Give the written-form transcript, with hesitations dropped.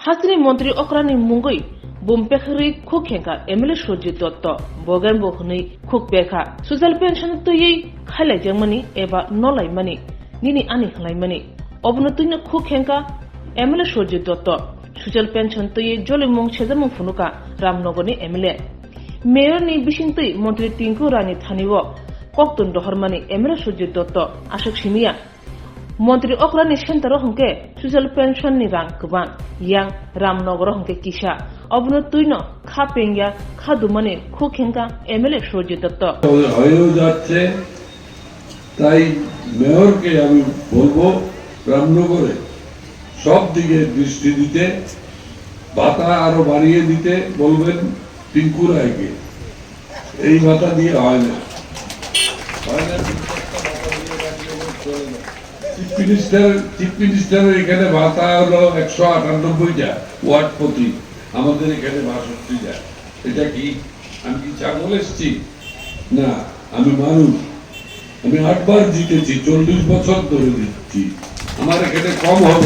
হাসিনি মন্ত্রী অকরানি মুঙ্গই বুমপেখরি খুখেঙ্কা এমএলএ সূর্যি Dutta Bogen বহনি খুকপেখা social pension তৈরি খাইলাইজাংমানি এবা নলাইমানি নিনি আনি খালাইমানি অবনতিন খুখেঙ্কা এমএলএ সূর্যি দত্ত সোশ্যাল পেনশন তৈরি জলিমুং সেজামুং ফুনুকা রামনগরনি এমএলএ মেয়রনি বিসিংতৈ মন্ত্রী টিঙ্কু রানী থানিও কক্তন দহরমানি এমএলএ সূর্যি দত্ত আশোক সিমিয়া মন্ত্রী অকরানি সেন্টার হংকে সোশ্যাল পেনশন নি রাং গোबां ইয়াং রামনগর হংকে কিসা অবনতৈন খাপেঙ্গা খাদুমানি খুখেঙ্কা এমএলএ সূর্যি দত্ত হয়েও যাচ্ছে। তাই মেয়রকে আমি বলবো রামনগরে সব দিকে দৃষ্টি দিতে, ভাতা আরো বাড়িয়ে দিতে বলবেন টিঙ্কু রায়কে। এই ভাতা দিয়ে হয় না। চিফ মিনিস্টারের এখানে ভাতা হলো 198টা ওয়ার্ড প্রতি, আমাদের এখানে 62টা। এটা কি আমি কি ছাগল এসছি? না, আমি মানুষ। আমি 8 বার জিতেছি, 40 বছর ধরে দিচ্ছি। আমার এখানে কম হবে।